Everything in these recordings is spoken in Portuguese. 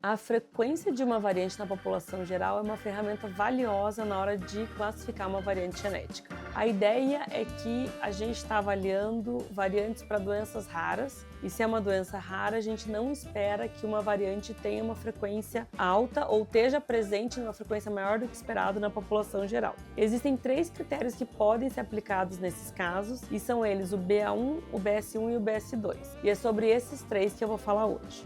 A frequência de uma variante na população geral é uma ferramenta valiosa na hora de classificar uma variante genética. A ideia é que a gente está avaliando variantes para doenças raras, e se é uma doença rara, a gente não espera que uma variante tenha uma frequência alta ou esteja presente numa frequência maior do que esperado na população geral. Existem 3 critérios que podem ser aplicados nesses casos, e são eles o BA1, o BS1 e o BS2. E é sobre esses 3 que eu vou falar hoje.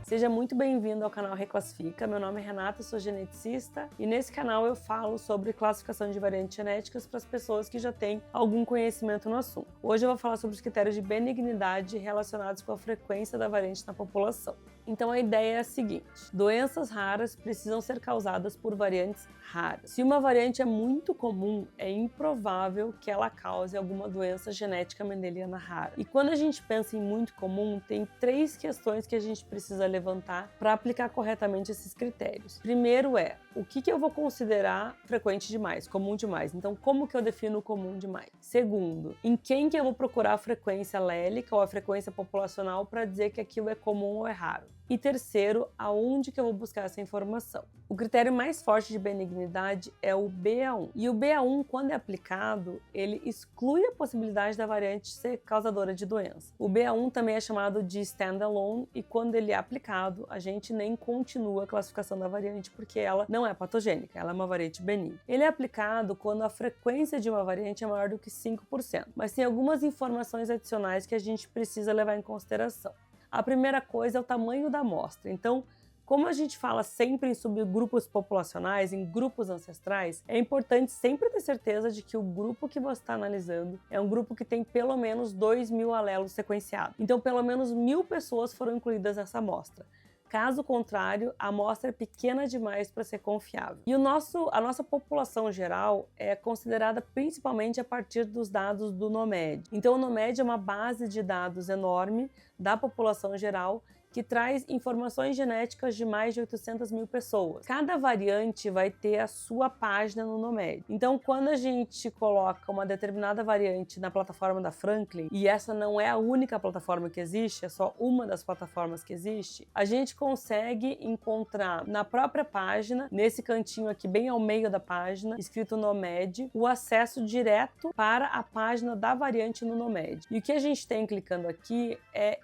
Seja muito bem-vindo ao canal Reclassifica. Meu nome é Renata, sou geneticista e nesse canal eu falo sobre classificação de variantes genéticas para as pessoas que já têm algum conhecimento no assunto. Hoje eu vou falar sobre os critérios de benignidade relacionados com a frequência da variante na população. Então a ideia é a seguinte: doenças raras precisam ser causadas por variantes raras. Se uma variante é muito comum, é improvável que ela cause alguma doença genética mendeliana rara. E quando a gente pensa em muito comum, tem 3 questões que a gente precisa levantar para aplicar corretamente esses critérios. Primeiro é, o que eu vou considerar frequente demais, comum demais? Então, como que eu defino o comum demais? Segundo, em quem que eu vou procurar a frequência alélica ou a frequência populacional para dizer que aquilo é comum ou é raro? E terceiro, aonde que eu vou buscar essa informação? O critério mais forte de benignidade é o BA1. E o BA1, quando é aplicado, ele exclui a possibilidade da variante ser causadora de doença. O BA1 também é chamado de standalone e quando ele é aplicado, a gente nem continua a classificação da variante porque ela não é patogênica, ela é uma variante benigna. Ele é aplicado quando a frequência de uma variante é maior do que 5%, mas tem algumas informações adicionais que a gente precisa levar em consideração. A primeira coisa é o tamanho da amostra. Então, como a gente fala sempre em subgrupos populacionais, em grupos ancestrais, é importante sempre ter certeza de que o grupo que você está analisando é um grupo que tem pelo menos 2.000 alelos sequenciados. Então, pelo menos 1.000 pessoas foram incluídas nessa amostra. Caso contrário, a amostra é pequena demais para ser confiável. E a nossa população geral é considerada principalmente a partir dos dados do NOMED. Então, o NOMED é uma base de dados enorme da população geral que traz informações genéticas de mais de 800.000 pessoas. Cada variante vai ter a sua página no NOMED. Então, quando a gente coloca uma determinada variante na plataforma da Franklin, e essa não é a única plataforma que existe, é só uma das plataformas que existe, a gente consegue encontrar na própria página, nesse cantinho aqui bem ao meio da página, escrito NOMED, o acesso direto para a página da variante no NOMED. E o que a gente tem clicando aqui é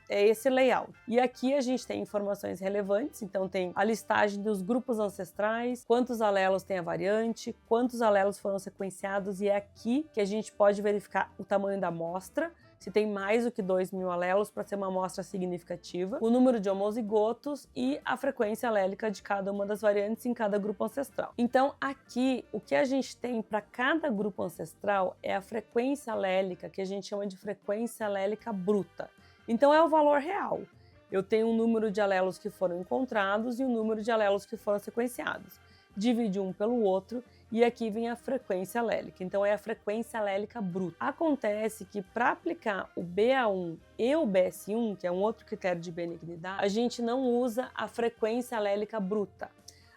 esse layout. E aqui a gente tem informações relevantes, então tem a listagem dos grupos ancestrais, quantos alelos tem a variante, quantos alelos foram sequenciados, e é aqui que a gente pode verificar o tamanho da amostra, se tem mais do que 2.000 alelos para ser uma amostra significativa, o número de homozigotos e a frequência alélica de cada uma das variantes em cada grupo ancestral. Então aqui, o que a gente tem para cada grupo ancestral é a frequência alélica, que a gente chama de frequência alélica bruta. Então é o valor real. Eu tenho um número de alelos que foram encontrados e um número de alelos que foram sequenciados. Divide um pelo outro e aqui vem a frequência alélica. Então é a frequência alélica bruta. Acontece que para aplicar o BA1 e o BS1, que é um outro critério de benignidade, a gente não usa a frequência alélica bruta.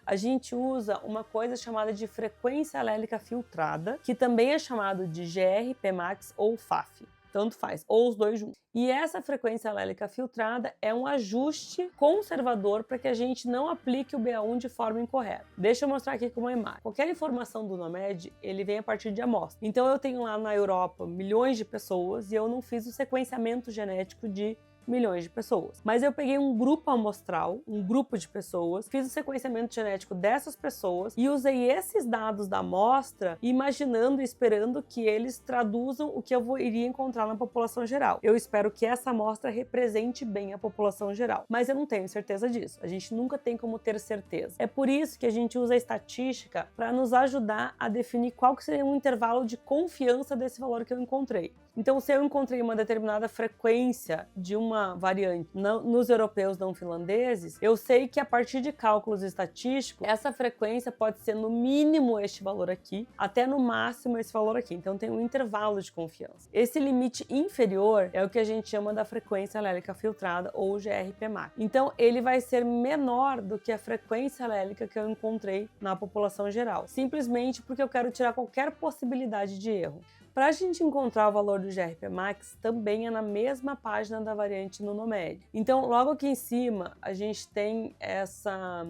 A gente usa uma coisa chamada de frequência alélica filtrada, que também é chamado de GR-PMAX ou FAF. Tanto faz, ou os dois juntos. E essa frequência alélica filtrada é um ajuste conservador para que a gente não aplique o BA1 de forma incorreta. Deixa eu mostrar aqui com uma imagem. Qualquer informação do NOMED, ele vem a partir de amostra. Então eu tenho lá na Europa milhões de pessoas e eu não fiz o sequenciamento genético de milhões de pessoas. Mas eu peguei um grupo amostral, um grupo de pessoas, fiz o sequenciamento genético dessas pessoas e usei esses dados da amostra imaginando e esperando que eles traduzam o que eu iria encontrar na população geral. Eu espero que essa amostra represente bem a população geral, mas eu não tenho certeza disso. A gente nunca tem como ter certeza. É por isso que a gente usa a estatística para nos ajudar a definir qual que seria um intervalo de confiança desse valor que eu encontrei. Então, se eu encontrei uma determinada frequência de uma variante nos europeus não finlandeses, eu sei que a partir de cálculos estatísticos, essa frequência pode ser no mínimo este valor aqui, até no máximo esse valor aqui. Então, tem um intervalo de confiança. Esse limite inferior é o que a gente chama da frequência alélica filtrada, ou GRPMAC. Então, ele vai ser menor do que a frequência alélica que eu encontrei na população geral, simplesmente porque eu quero tirar qualquer possibilidade de erro. Para a gente encontrar o valor do GRP Max, também é na mesma página da variante NunoMed. Então, logo aqui em cima, a gente tem essa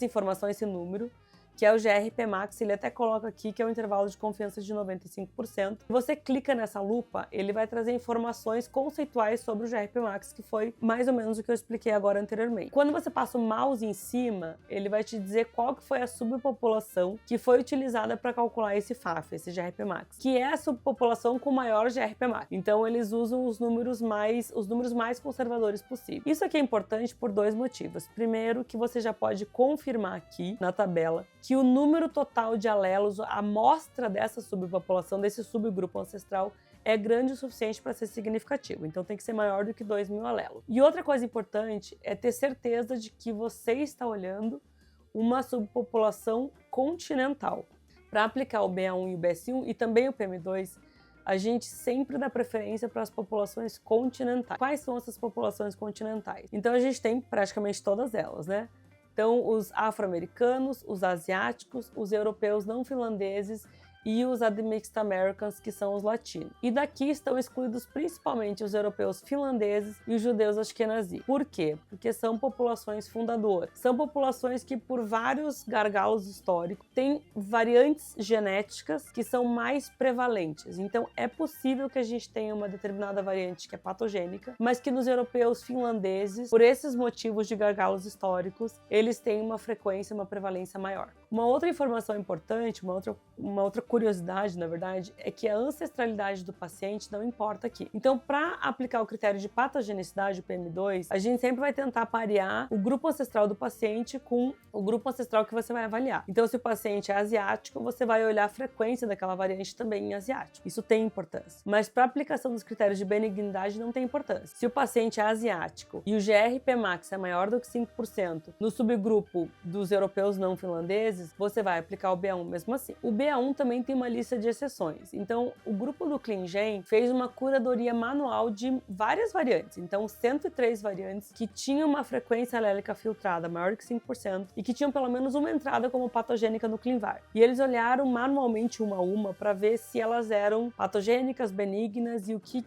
informação, esse número, que é o GRP Max, ele até coloca aqui que é um intervalo de confiança de 95%. Você clica nessa lupa, ele vai trazer informações conceituais sobre o GRP Max, que foi mais ou menos o que eu expliquei agora anteriormente. Quando você passa o mouse em cima, ele vai te dizer qual que foi a subpopulação que foi utilizada para calcular esse FAF, esse GRP Max, que é a subpopulação com maior GRP Max. Então eles usam os números mais conservadores possíveis. Isso aqui é importante por dois motivos. Primeiro, que você já pode confirmar aqui na tabela que o número total de alelos, a amostra dessa subpopulação, desse subgrupo ancestral, é grande o suficiente para ser significativo. Então tem que ser maior do que 2.000 alelos. E outra coisa importante é ter certeza de que você está olhando uma subpopulação continental. Para aplicar o BA1 e o BS1 e também o PM2, a gente sempre dá preferência para as populações continentais. Quais são essas populações continentais? Então a gente tem praticamente todas elas, né? Então, os afro-americanos, os asiáticos, os europeus não finlandeses e os Admixed Americans, que são os latinos. E daqui estão excluídos principalmente os europeus finlandeses e os judeus ashkenazi. Por quê? Porque são populações fundadoras. São populações que, por vários gargalos históricos, têm variantes genéticas que são mais prevalentes. Então, é possível que a gente tenha uma determinada variante que é patogênica, mas que nos europeus finlandeses, por esses motivos de gargalos históricos, eles têm uma frequência, uma prevalência maior. Uma outra informação importante, uma outra curiosidade, na verdade, é que a ancestralidade do paciente não importa aqui. Então, para aplicar o critério de patogenicidade, o PM2, a gente sempre vai tentar parear o grupo ancestral do paciente com o grupo ancestral que você vai avaliar. Então, se o paciente é asiático, você vai olhar a frequência daquela variante também em asiático. Isso tem importância. Mas para a aplicação dos critérios de benignidade não tem importância. Se o paciente é asiático e o GRP Max é maior do que 5% no subgrupo dos europeus não finlandeses, você vai aplicar o BA1 mesmo assim. O BA1 também tem uma lista de exceções. Então, o grupo do ClinGen fez uma curadoria manual de várias variantes. Então, 103 variantes que tinham uma frequência alélica filtrada maior que 5% e que tinham pelo menos uma entrada como patogênica no ClinVar. E eles olharam manualmente uma a uma para ver se elas eram patogênicas, benignas e o que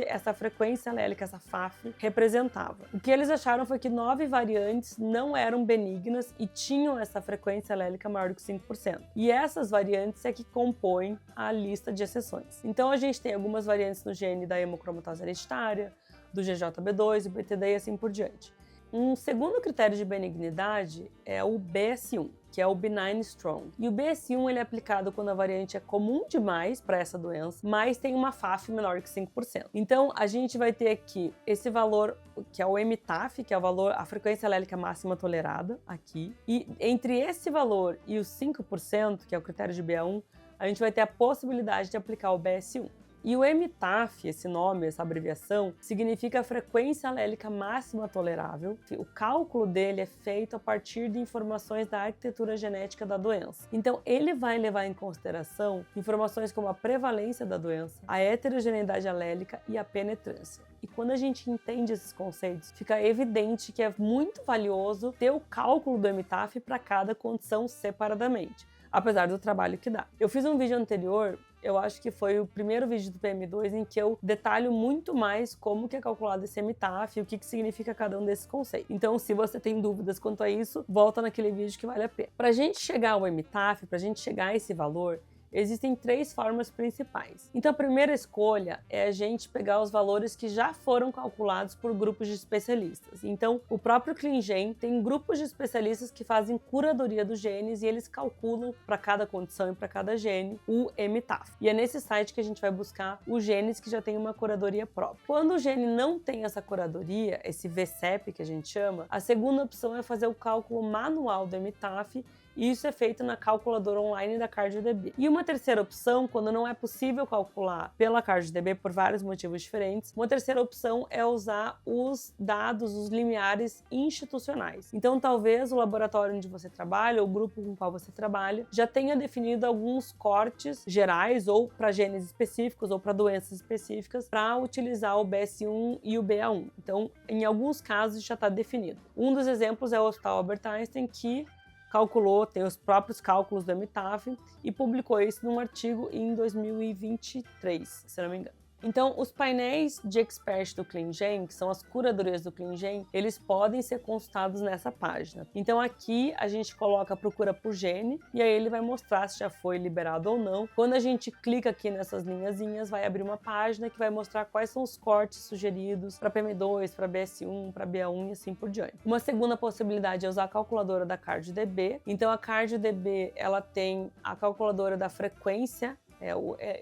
essa frequência alélica, essa FAF, representava. O que eles acharam foi que 9 variantes não eram benignas e tinham essa frequência alélica maior que 5%. E essas variantes é que compõem a lista de exceções. Então a gente tem algumas variantes no gene da hemocromatose hereditária, do GJB2, o BTD e assim por diante. Um segundo critério de benignidade é o BS1, que é o Benign Strong. E o BS1 ele é aplicado quando a variante é comum demais para essa doença, mas tem uma FAF menor que 5%. Então, a gente vai ter aqui esse valor, que é o MTAF, que é o valor, a frequência alélica máxima tolerada, aqui. E entre esse valor e os 5%, que é o critério de BA1, a gente vai ter a possibilidade de aplicar o BS1. E o MTAF, esse nome, essa abreviação, significa a frequência alélica máxima tolerável. O cálculo dele é feito a partir de informações da arquitetura genética da doença. Então, ele vai levar em consideração informações como a prevalência da doença, a heterogeneidade alélica e a penetrância. E quando a gente entende esses conceitos, fica evidente que é muito valioso ter o cálculo do MTAF para cada condição separadamente, apesar do trabalho que dá. Eu fiz um vídeo anterior, eu acho que foi o primeiro vídeo do PM2 em que eu detalho muito mais como que é calculado esse MTAF e o que significa cada um desses conceitos. Então, se você tem dúvidas quanto a isso, volta naquele vídeo que vale a pena. Para a gente chegar ao MTAF, para a gente chegar a esse valor, existem 3 formas principais. Então, a primeira escolha é a gente pegar os valores que já foram calculados por grupos de especialistas. Então, o próprio ClinGen tem grupos de especialistas que fazem curadoria dos genes e eles calculam para cada condição e para cada gene o MTAF. E é nesse site que a gente vai buscar os genes que já têm uma curadoria própria. Quando o gene não tem essa curadoria, esse VCEP que a gente chama, a segunda opção é fazer o cálculo manual do MTAF. E isso é feito na calculadora online da CardioDB. E uma terceira opção, quando não é possível calcular pela CardioDB por vários motivos diferentes, uma terceira opção é usar os dados, os limiares institucionais. Então, talvez o laboratório onde você trabalha, ou o grupo com o qual você trabalha, já tenha definido alguns cortes gerais, ou para genes específicos, ou para doenças específicas, para utilizar o BS1 e o BA1. Então, em alguns casos já está definido. Um dos exemplos é o Hospital Albert Einstein, que calculou, tem os próprios cálculos do EMITAF e publicou isso num artigo em 2023, se não me engano. Então, os painéis de expert do ClinGen, que são as curadorias do ClinGen, eles podem ser consultados nessa página. Então, aqui a gente coloca a procura por gene e aí ele vai mostrar se já foi liberado ou não. Quando a gente clica aqui nessas linhazinhas, vai abrir uma página que vai mostrar quais são os cortes sugeridos para PM2, para BS1, para BA1 e assim por diante. Uma segunda possibilidade é usar a calculadora da CardioDB. Então, a CardioDB, ela tem a calculadora da frequência,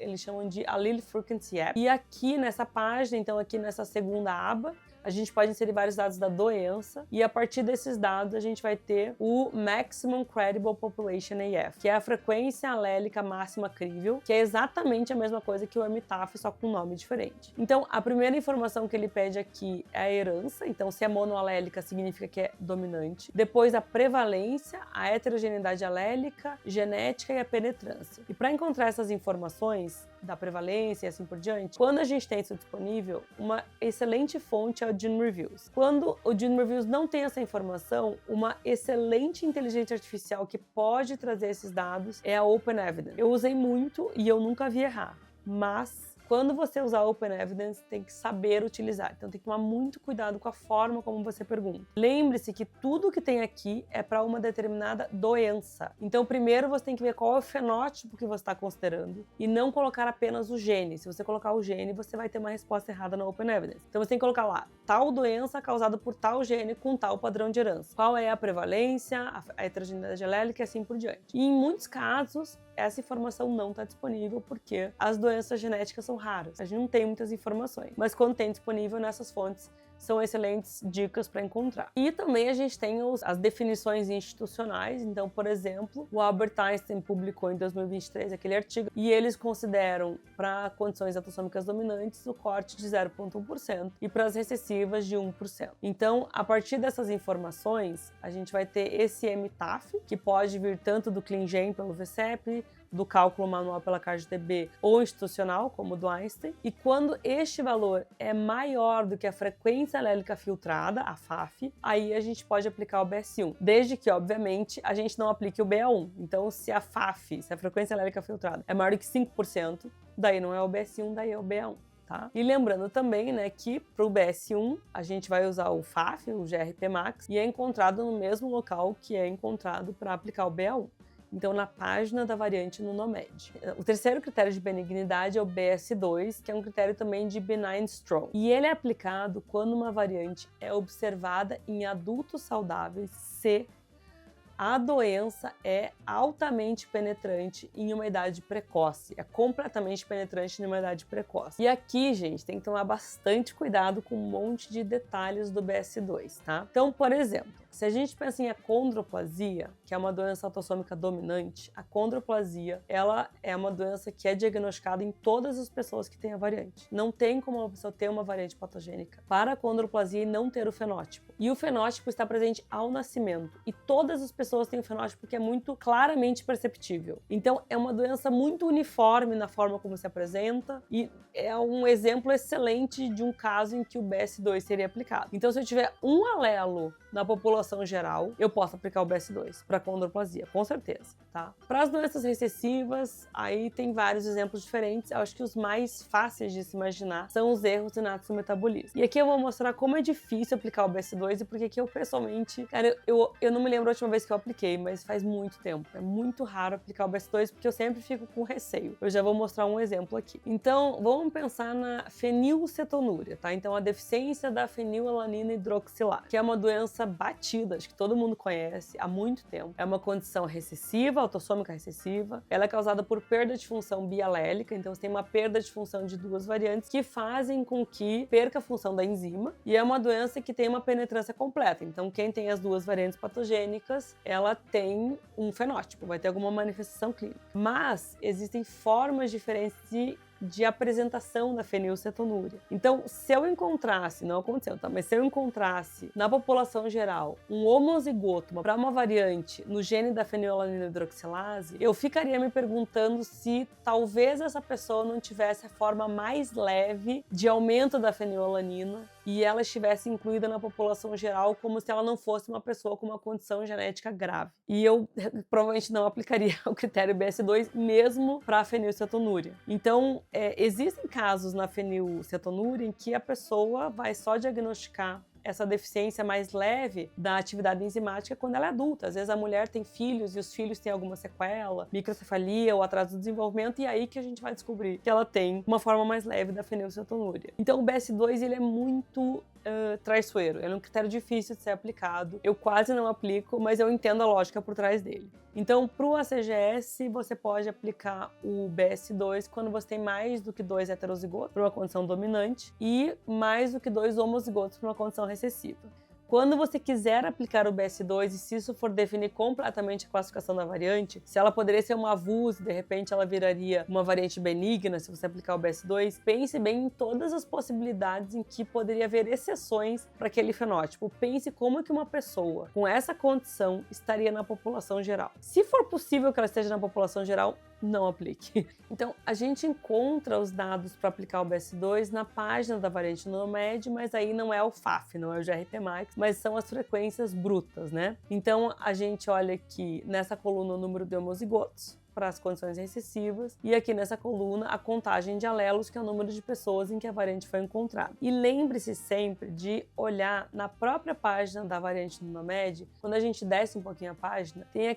eles chamam de Allele Frequency App. E aqui nessa página, então aqui nessa segunda aba, a gente pode inserir vários dados da doença e a partir desses dados a gente vai ter o Maximum Credible Population AF, que é a frequência alélica máxima crível, que é exatamente a mesma coisa que o EMITAF, só com um nome diferente. Então, a primeira informação que ele pede aqui é a herança, então se é monoalélica significa que é dominante. Depois a prevalência, a heterogeneidade alélica, genética e a penetrância. E para encontrar essas informações da prevalência e assim por diante, quando a gente tem isso disponível, uma excelente fonte é o GeneReviews. Quando o GeneReviews não tem essa informação, uma excelente inteligência artificial que pode trazer esses dados é a OpenEvidence. Eu usei muito e eu nunca vi errar, mas quando você usar OpenEvidence, tem que saber utilizar. Então tem que tomar muito cuidado com a forma como você pergunta. Lembre-se que tudo que tem aqui é para uma determinada doença. Então primeiro você tem que ver qual é o fenótipo que você está considerando e não colocar apenas o gene. Se você colocar o gene, você vai ter uma resposta errada na OpenEvidence. Então você tem que colocar lá, tal doença causada por tal gene com tal padrão de herança. Qual é a prevalência, a heterogeneidade alélica e assim por diante. E em muitos casos, essa informação não está disponível porque as doenças genéticas são raras. A gente não tem muitas informações, mas quando tem disponível nessas fontes, são excelentes dicas para encontrar. E também a gente tem as definições institucionais. Então, por exemplo, o Albert Einstein publicou em 2023 aquele artigo e eles consideram para condições autossômicas dominantes o corte de 0,1% e para as recessivas de 1%. Então, a partir dessas informações, a gente vai ter esse EMITAF, que pode vir tanto do ClinGen pelo VCEP, do cálculo manual pela CardioDB ou institucional, como o do Einstein, e quando este valor é maior do que a frequência alélica filtrada, a FAF, aí a gente pode aplicar o BS1, desde que, obviamente, a gente não aplique o BA1. Então, se a FAF, se a frequência alélica filtrada é maior do que 5%, daí não é o BS1, daí é o BA1. Tá? E lembrando também, né, que para o BS1 a gente vai usar o FAF, o GRP Max, e é encontrado no mesmo local que é encontrado para aplicar o BA1. Então, na página da variante no NOMED. O terceiro critério de benignidade é o BS2, que é um critério também de benign strong. E ele é aplicado quando uma variante é observada em adultos saudáveis se a doença é altamente penetrante em uma idade precoce, é completamente penetrante em uma idade precoce. E aqui, gente, tem que tomar bastante cuidado com um monte de detalhes do BS2, tá? Então, por exemplo, se a gente pensa em acondroplasia, que é uma doença autossômica dominante, a acondroplasia, ela é uma doença que é diagnosticada em todas as pessoas que têm a variante. Não tem como uma pessoa ter uma variante patogênica para a acondroplasia e não ter o fenótipo. E o fenótipo está presente ao nascimento. E todas as pessoas têm um fenótipo que é muito claramente perceptível. Então, é uma doença muito uniforme na forma como se apresenta e é um exemplo excelente de um caso em que o BS2 seria aplicado. Então, se eu tiver um alelo na população geral, eu posso aplicar o BS2 para acondroplasia, com certeza, tá? Para as doenças recessivas, aí tem vários exemplos diferentes. Eu acho que os mais fáceis de se imaginar são os erros inatos no metabolismo. E aqui eu vou mostrar como é difícil aplicar o BS2 e porque que eu pessoalmente, cara, eu não me lembro a última vez que eu apliquei, mas faz muito tempo. É muito raro aplicar o BS2 porque eu sempre fico com receio. Eu já vou mostrar um exemplo aqui. Então, vamos pensar na fenilcetonúria, tá? Então, a deficiência da fenilalanina hidroxilar, que é uma doença batida, acho que todo mundo conhece há muito tempo. É uma condição recessiva, autossômica recessiva. Ela é causada por perda de função bialélica, então você tem uma perda de função de duas variantes que fazem com que perca a função da enzima, e é uma doença que tem uma penetrância completa. Então, quem tem as duas variantes patogênicas, ela tem um fenótipo, vai ter alguma manifestação clínica. Mas existem formas diferentes de apresentação da fenilcetonúria. Então, se eu encontrasse, não aconteceu, tá? Mas se eu encontrasse na população geral um homozigoto para uma variante no gene da fenilalanina hidroxilase, eu ficaria me perguntando se talvez essa pessoa não tivesse a forma mais leve de aumento da fenilalanina e ela estivesse incluída na população geral como se ela não fosse uma pessoa com uma condição genética grave. E eu provavelmente não aplicaria o critério BS2 mesmo para a fenilcetonúria. Então, existem casos na fenilcetonúria em que a pessoa vai só diagnosticar essa deficiência mais leve da atividade enzimática quando ela é adulta. Às vezes a mulher tem filhos e os filhos têm alguma sequela, microcefalia ou atraso do desenvolvimento, e é aí que a gente vai descobrir que ela tem uma forma mais leve da fenilcetonúria. Então o BS2 ele é muito traiçoeiro, ele é um critério difícil de ser aplicado. Eu quase não aplico, mas eu entendo a lógica por trás dele. Então, para o ACGS, você pode aplicar o BS2 quando você tem mais do que 2 heterozigotos para uma condição dominante e mais do que 2 homozigotos para uma condição recessiva. Quando você quiser aplicar o BS2 e se isso for definir completamente a classificação da variante, se ela poderia ser uma VUS, de repente ela viraria uma variante benigna se você aplicar o BS2, pense bem em todas as possibilidades em que poderia haver exceções para aquele fenótipo. Pense como que uma pessoa com essa condição estaria na população geral. Se for possível que ela esteja na população geral, não aplique. Então, a gente encontra os dados para aplicar o BS2 na página da variante no NOMED, mas aí não é o FAF, não é o GRPMax, mas são as frequências brutas, né? Então, a gente olha aqui nessa coluna o número de homozigotos para as condições recessivas, e aqui nessa coluna a contagem de alelos, que é o número de pessoas em que a variante foi encontrada. E lembre-se sempre de olhar na própria página da variante no NOMED, quando a gente desce um pouquinho a página, tem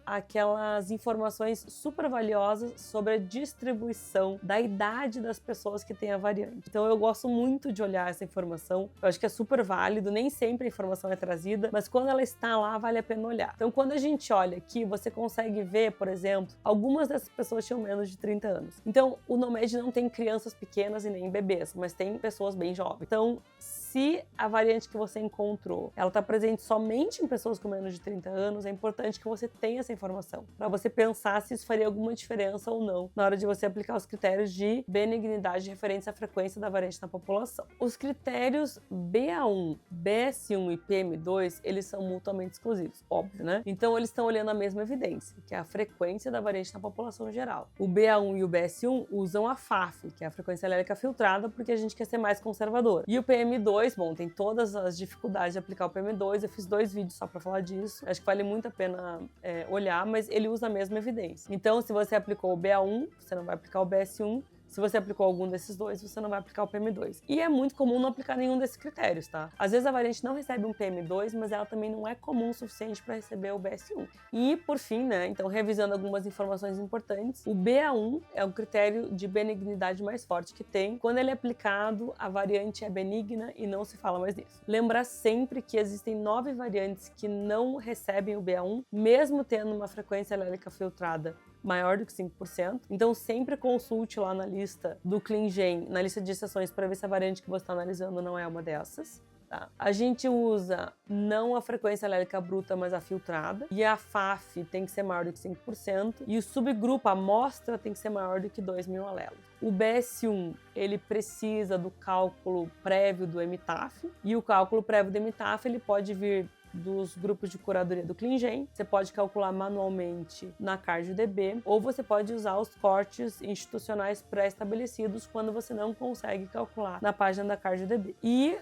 aquelas informações super valiosas sobre a distribuição da idade das pessoas que têm a variante. Então eu gosto muito de olhar essa informação, eu acho que é super válido, nem sempre a informação é trazida, mas quando ela está lá, vale a pena olhar. Então quando a gente olha aqui, você consegue ver, por exemplo, algumas dessas pessoas tinham menos de 30 anos. Então, o NOMED não tem crianças pequenas e nem bebês, mas tem pessoas bem jovens. Então, se a variante que você encontrou, ela está presente somente em pessoas com menos de 30 anos, é importante que você tenha essa informação, para você pensar se isso faria alguma diferença ou não na hora de você aplicar os critérios de benignidade referentes à frequência da variante na população. Os critérios BA1, BS1 e PM2, eles são mutuamente exclusivos, óbvio, né? Então, eles estão olhando a mesma evidência, que é a frequência da variante na população geral. O BA1 e o BS1 usam a FAF, que é a frequência alélica filtrada, porque a gente quer ser mais conservador. E o PM2, bom, tem todas as dificuldades de aplicar o PM2, eu fiz 2 vídeos só para falar disso, acho que vale muito a pena olhar, mas ele usa a mesma evidência. Então, se você aplicou o BA1, você não vai aplicar o BS1, se você aplicou algum desses dois, você não vai aplicar o PM2. E é muito comum não aplicar nenhum desses critérios, tá? Às vezes a variante não recebe um PM2, mas ela também não é comum o suficiente para receber o BS1. E, por fim, né, então revisando algumas informações importantes, o BA1 é o critério de benignidade mais forte que tem. Quando ele é aplicado, a variante é benigna e não se fala mais nisso. Lembrar sempre que existem 9 variantes que não recebem o BA1, mesmo tendo uma frequência alélica filtrada maior do que 5%. Então, sempre consulte lá na lista do ClinGen, na lista de exceções, para ver se a variante que você está analisando não é uma dessas. Tá? A gente usa não a frequência alélica bruta, mas a filtrada. E a FAF tem que ser maior do que 5%. E o subgrupo, a amostra, tem que ser maior do que 2.000 alelos. O BS1, ele precisa do cálculo prévio do EMITAF. E o cálculo prévio do EMITAF, ele pode vir dos grupos de curadoria do ClinGen, você pode calcular manualmente na CardioDB, ou você pode usar os cortes institucionais pré-estabelecidos quando você não consegue calcular na página da CardioDB. E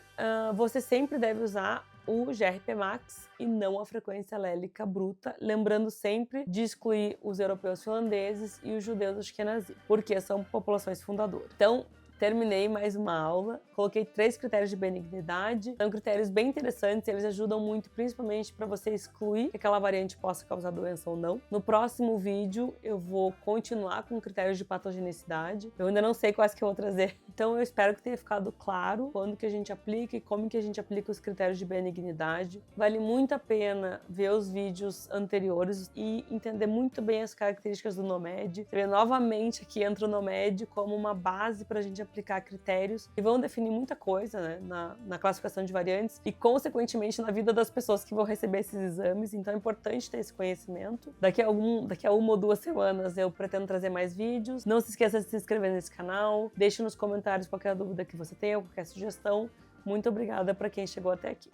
você sempre deve usar o GRPMax e não a frequência alélica bruta, lembrando sempre de excluir os europeus finlandeses e os judeus ashkenazim, porque são populações fundadoras. Então, terminei mais uma aula, coloquei 3 critérios de benignidade, são critérios bem interessantes, eles ajudam muito, principalmente para você excluir que aquela variante possa causar doença ou não. No próximo vídeo eu vou continuar com critérios de patogenicidade, eu ainda não sei quais que eu vou trazer, então eu espero que tenha ficado claro quando que a gente aplica e como que a gente aplica os critérios de benignidade. Vale muito a pena ver os vídeos anteriores e entender muito bem as características do NOMED. Você vê novamente aqui entra o NOMED como uma base para a gente aplicar critérios que vão definir muita coisa, né, na classificação de variantes e, consequentemente, na vida das pessoas que vão receber esses exames. Então é importante ter esse conhecimento. Daqui a 1 ou 2 semanas eu pretendo trazer mais vídeos. Não se esqueça de se inscrever nesse canal. Deixe nos comentários qualquer dúvida que você tenha, qualquer sugestão. Muito obrigada para quem chegou até aqui.